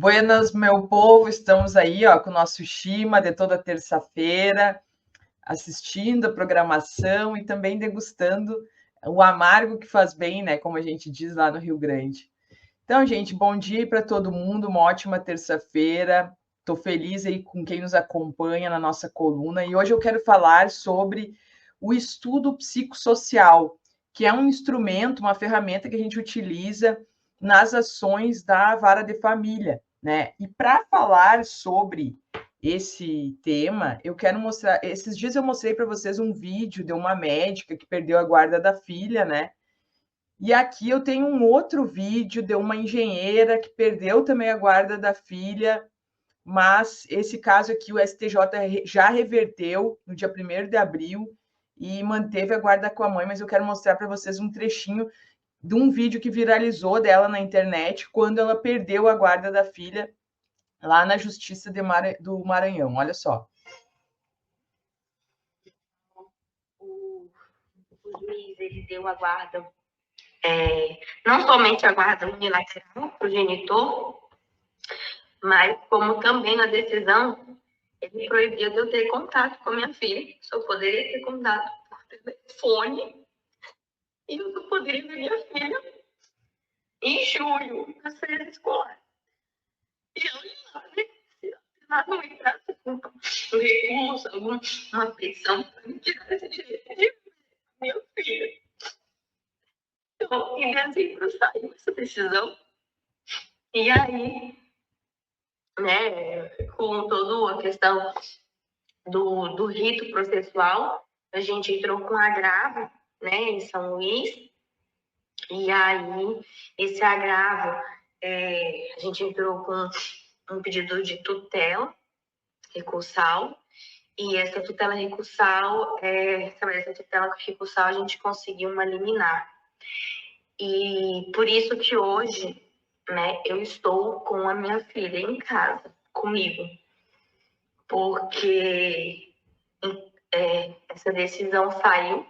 Buenas, meu povo, estamos aí ó, com o nosso Shima de toda terça-feira, assistindo a programação e também degustando o amargo que faz bem, né? Como a gente diz lá no Rio Grande. Então, gente, bom dia para todo mundo, uma ótima terça-feira. Estou feliz aí com quem nos acompanha na nossa coluna e hoje eu quero falar sobre o estudo psicossocial, que é um instrumento, uma ferramenta que a gente utiliza nas ações da vara de família, né? E para falar sobre esse tema, eu quero mostrar. Esses dias eu mostrei para vocês um vídeo de uma médica que perdeu a guarda da filha, né? E aqui eu tenho um outro vídeo de uma engenheira que perdeu também a guarda da filha, mas esse caso aqui o STJ já reverteu no dia 1º de abril e manteve a guarda com a mãe, mas eu quero mostrar para vocês um trechinho de um vídeo que viralizou dela na internet quando ela perdeu a guarda da filha lá na Justiça do Maranhão. Olha só. O juiz ele deu a guarda, não somente a guarda unilateral para o genitor, mas como também na decisão ele proibia de eu ter contato com a minha filha. Só poderia ter contato por telefone e eu só poderia ver minha filha em julho, na série escolar. E eu se lá não entrasse com um recurso, alguma petição para me tirar esse direito de ver minha filha. Então, em dezembro saiu essa decisão. E aí, né, com toda a questão do rito processual, a gente entrou com agravo, né, em São Luís. E aí, esse agravo, a gente entrou com um pedido de tutela recursal. E essa tutela recursal, essa tutela recursal, a gente conseguiu uma liminar. E por isso que hoje, né, eu estou com a minha filha em casa, comigo. Porque essa decisão saiu,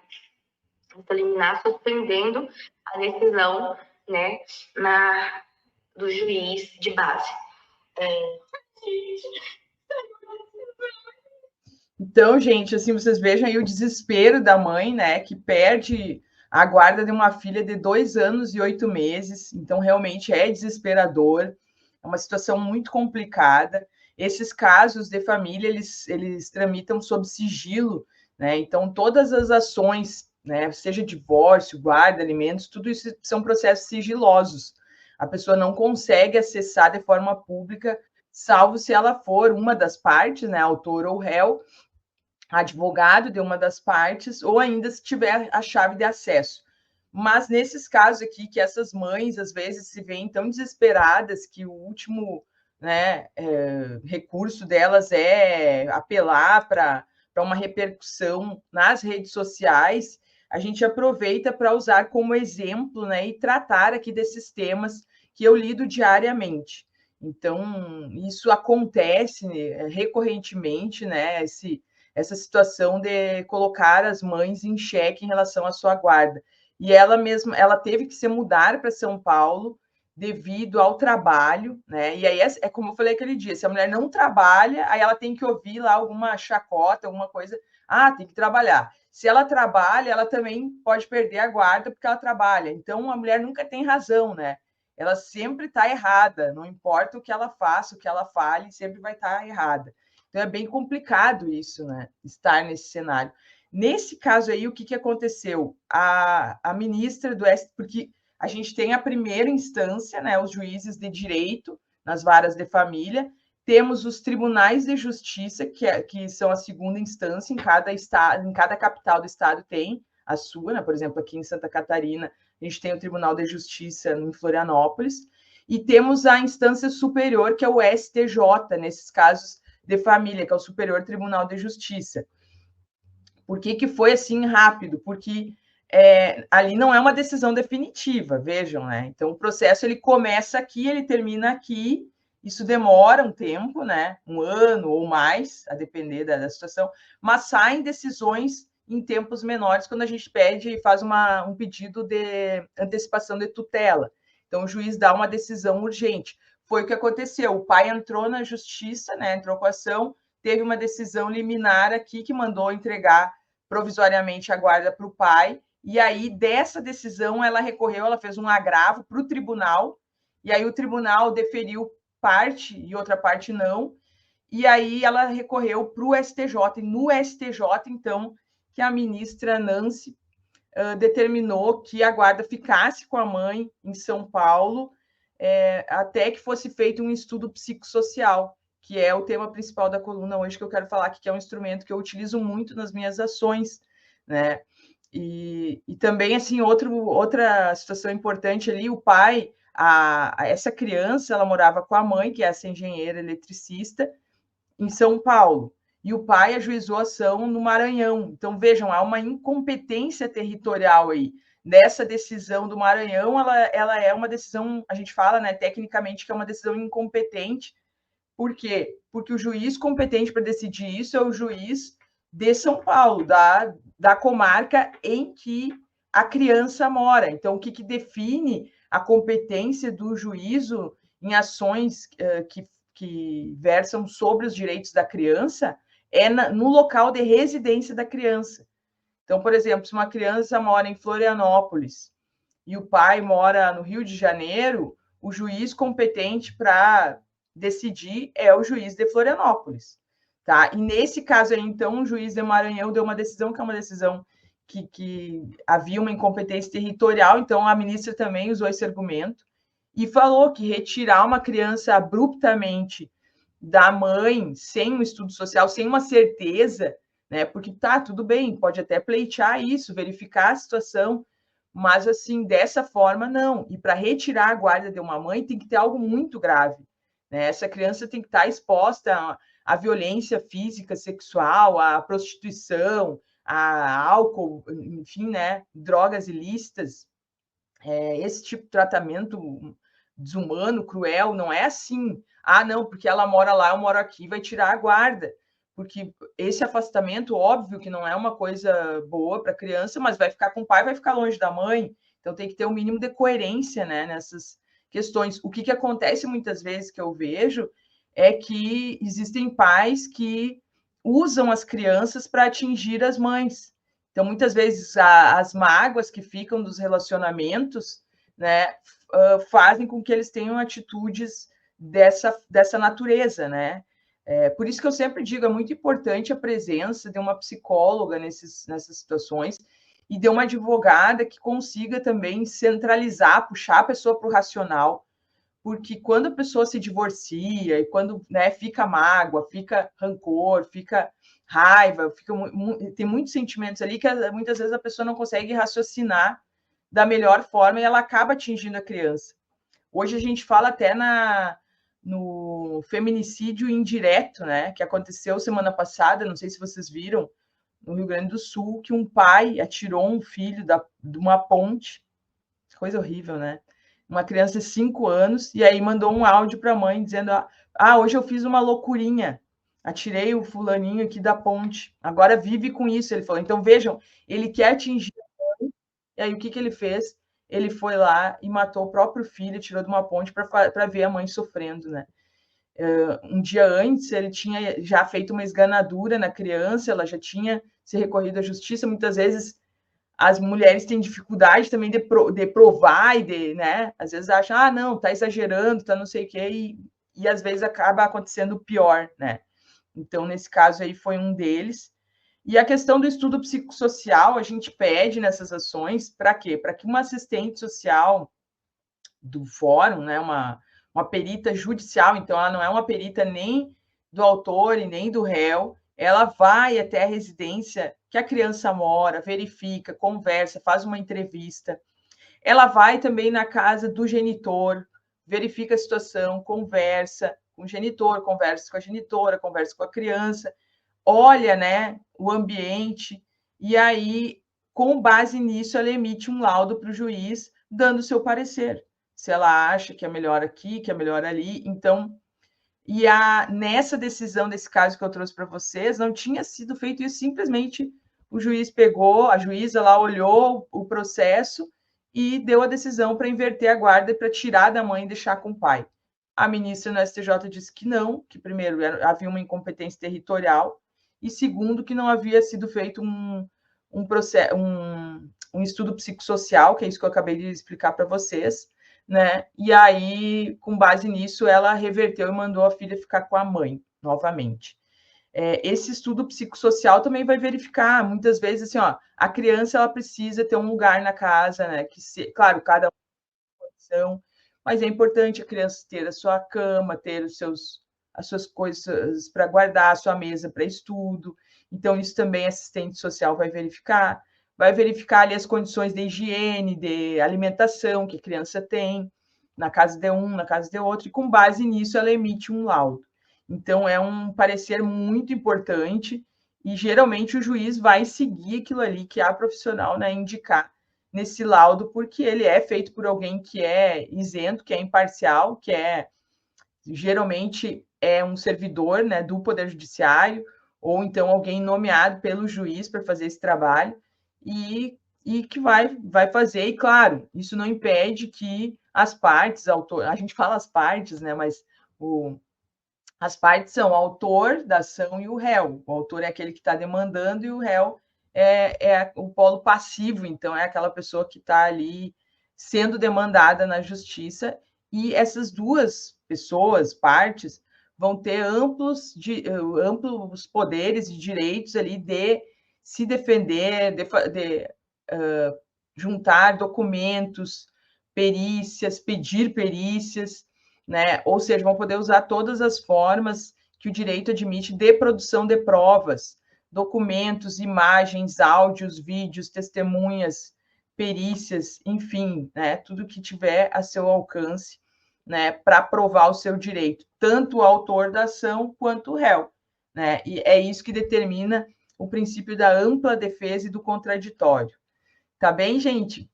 essa liminar, suspendendo a decisão, né, do juiz de base. Então, gente, assim, vocês vejam aí o desespero da mãe, né, que perde a guarda de uma filha de 2 anos e 8 meses. Então, realmente é desesperador, é uma situação muito complicada. Esses casos de família, eles tramitam sob sigilo, né? Então, todas as ações, né, seja divórcio, guarda, alimentos, tudo isso são processos sigilosos. A pessoa não consegue acessar de forma pública, salvo se ela for uma das partes, né, autor ou réu, advogado de uma das partes, ou ainda se tiver a chave de acesso. Mas nesses casos aqui, que essas mães às vezes se veem tão desesperadas que o último, né, recurso delas é apelar para uma repercussão nas redes sociais, a gente aproveita para usar como exemplo, né, e tratar aqui desses temas que eu lido diariamente. Então, isso acontece recorrentemente, né, essa situação de colocar as mães em xeque em relação à sua guarda. E ela mesma, ela teve que se mudar para São Paulo devido ao trabalho, né? E aí é como eu falei aquele dia, se a mulher não trabalha, aí ela tem que ouvir lá alguma chacota, alguma coisa, tem que trabalhar. Se ela trabalha, ela também pode perder a guarda porque ela trabalha. Então a mulher nunca tem razão, né? Ela sempre está errada, não importa o que ela faça, o que ela fale, sempre vai estar errada. Então é bem complicado isso, né? Estar nesse cenário. Nesse caso aí, o que aconteceu? A ministra do STF, porque a gente tem a primeira instância, né? Os juízes de direito nas varas de família, temos os tribunais de justiça, que são a segunda instância, em cada estado, em cada capital do estado tem a sua, né? Por exemplo, aqui em Santa Catarina, a gente tem o Tribunal de Justiça em Florianópolis, e temos a instância superior, que é o STJ, nesses casos de família, que é o Superior Tribunal de Justiça. Por que foi assim rápido? Porque ali não é uma decisão definitiva, vejam, né? Então, o processo ele começa aqui, ele termina aqui, isso demora um tempo, né? 1 ano ou mais, a depender da situação, mas saem decisões em tempos menores quando a gente pede e faz um pedido de antecipação de tutela. Então, o juiz dá uma decisão urgente. foi o que aconteceu. O pai entrou na justiça, né, entrou com a ação, teve uma decisão liminar aqui que mandou entregar provisoriamente a guarda para o pai, e aí dessa decisão ela recorreu, ela fez um agravo para o tribunal, e aí o tribunal deferiu parte e outra parte não, e aí ela recorreu para o STJ, e no STJ, então, que a ministra Nancy determinou que a guarda ficasse com a mãe em São Paulo, até que fosse feito um estudo psicossocial, que é o tema principal da coluna hoje que eu quero falar aqui, que é um instrumento que eu utilizo muito nas minhas ações, né? E também, assim, outra situação importante ali, o pai, essa criança, ela morava com a mãe, que é essa engenheira eletricista, em São Paulo, e o pai ajuizou a ação no Maranhão. Então, vejam, há uma incompetência territorial aí. Nessa decisão do Maranhão, ela é uma decisão, a gente fala, né, tecnicamente, que é uma decisão incompetente. Por quê? Porque o juiz competente para decidir isso é o juiz de São Paulo, da comarca em que a criança mora. Então, o que define a competência do juízo em ações que versam sobre os direitos da criança é no local de residência da criança. Então, por exemplo, se uma criança mora em Florianópolis e o pai mora no Rio de Janeiro, o juiz competente para decidir é o juiz de Florianópolis. Tá? E nesse caso aí, então, o juiz de Maranhão deu uma decisão que é uma decisão que havia uma incompetência territorial, então a ministra também usou esse argumento e falou que retirar uma criança abruptamente da mãe, sem um estudo social, sem uma certeza, né? Porque tá, tudo bem, pode até pleitear isso, verificar a situação, mas assim, dessa forma, não. E para retirar a guarda de uma mãe tem que ter algo muito grave, né? Essa criança tem que estar exposta à violência física, sexual, à prostituição, a álcool, enfim, né? Drogas ilícitas. Esse tipo de tratamento desumano, cruel, não é assim. Ah, não, porque ela mora lá, eu moro aqui, vai tirar a guarda. Porque esse afastamento, óbvio que não é uma coisa boa para a criança, mas vai ficar com o pai, vai ficar longe da mãe. Então tem que ter um mínimo de coerência, né, nessas questões. O que acontece muitas vezes que eu vejo é que existem pais que usam as crianças para atingir as mães. Então, muitas vezes, as mágoas que ficam dos relacionamentos, né, fazem com que eles tenham atitudes dessa natureza, né? Por isso que eu sempre digo, é muito importante a presença de uma psicóloga nessas situações e de uma advogada que consiga também centralizar, puxar a pessoa para o racional, porque quando a pessoa se divorcia e quando, né, fica mágoa, fica rancor, fica raiva, tem muitos sentimentos ali que muitas vezes a pessoa não consegue raciocinar da melhor forma e ela acaba atingindo a criança. Hoje a gente fala até no feminicídio indireto, né, que aconteceu semana passada, não sei se vocês viram, no Rio Grande do Sul, que um pai atirou um filho de uma ponte, coisa horrível, né? Uma criança de 5 anos, e aí mandou um áudio para a mãe dizendo: hoje eu fiz uma loucurinha, atirei o fulaninho aqui da ponte, agora vive com isso. Ele falou. Então, vejam, ele quer atingir a mãe, e aí o que ele fez? Ele foi lá e matou o próprio filho, tirou de uma ponte para ver a mãe sofrendo, né? Um dia antes, ele tinha já feito uma esganadura na criança, ela já tinha se recorrido à justiça, muitas vezes as mulheres têm dificuldade também de provar e né? Às vezes acham, não, tá exagerando, tá não sei o quê, e às vezes acaba acontecendo o pior, né? Então, nesse caso aí, foi um deles. E a questão do estudo psicossocial, a gente pede nessas ações, para quê? Para que uma assistente social do fórum, né, uma perita judicial, então ela não é uma perita nem do autor e nem do réu, ela vai até a residência que a criança mora, verifica, conversa, faz uma entrevista. Ela vai também na casa do genitor, verifica a situação, conversa com o genitor, conversa com a genitora, conversa com a criança, olha, né, o ambiente, e aí, com base nisso, ela emite um laudo para o juiz, dando o seu parecer. Se ela acha que é melhor aqui, que é melhor ali. Então, nessa decisão desse caso que eu trouxe para vocês, não tinha sido feito isso, simplesmente o juiz pegou, a juíza lá olhou o processo e deu a decisão para inverter a guarda, para tirar da mãe e deixar com o pai. A ministra no STJ disse que não, que primeiro havia uma incompetência territorial, e segundo, que não havia sido feito um estudo psicossocial, que é isso que eu acabei de explicar para vocês, né? E aí, com base nisso, ela reverteu e mandou a filha ficar com a mãe, novamente. Esse estudo psicossocial também vai verificar, muitas vezes, assim, ó, a criança ela precisa ter um lugar na casa, né? Claro, cada um tem condição, mas é importante a criança ter a sua cama, ter as suas coisas para guardar, a sua mesa para estudo. Então, isso também a assistente social vai verificar ali as condições de higiene, de alimentação que a criança tem, na casa de um, na casa de outro, e com base nisso ela emite um laudo. Então, é um parecer muito importante e geralmente o juiz vai seguir aquilo ali que a profissional, né, indicar nesse laudo, porque ele é feito por alguém que é isento, que é imparcial, que geralmente é um servidor, né, do Poder Judiciário, ou então alguém nomeado pelo juiz para fazer esse trabalho, e que vai fazer, e claro, isso não impede que as partes, a gente fala as partes, né, mas as partes são o autor da ação e o réu. O autor é aquele que está demandando e o réu é o polo passivo, então é aquela pessoa que está ali sendo demandada na justiça, e essas duas pessoas, partes, vão ter amplos poderes e direitos ali de se defender, juntar documentos, perícias, pedir perícias, né? Ou seja, vão poder usar todas as formas que o direito admite de produção de provas, documentos, imagens, áudios, vídeos, testemunhas, perícias, enfim, né? Tudo que tiver a seu alcance, né? Para provar o seu direito, tanto o autor da ação quanto o réu, né? E é isso que determina o princípio da ampla defesa e do contraditório. Tá bem, gente?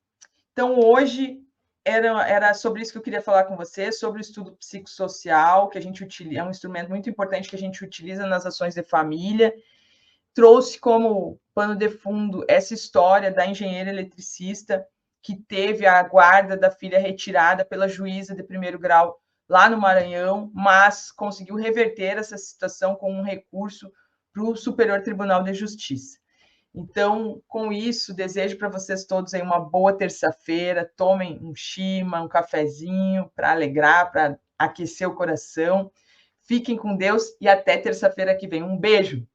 Então, hoje era sobre isso que eu queria falar com você, sobre o estudo psicossocial, que a gente utiliza, é um instrumento muito importante que a gente utiliza nas ações de família. Trouxe como pano de fundo essa história da engenheira eletricista que teve a guarda da filha retirada pela juíza de primeiro grau lá no Maranhão, mas conseguiu reverter essa situação com um recurso para o Superior Tribunal de Justiça. Então, com isso, desejo para vocês todos aí uma boa terça-feira. Tomem um chima, um cafezinho para alegrar, para aquecer o coração. Fiquem com Deus e até terça-feira que vem. Um beijo!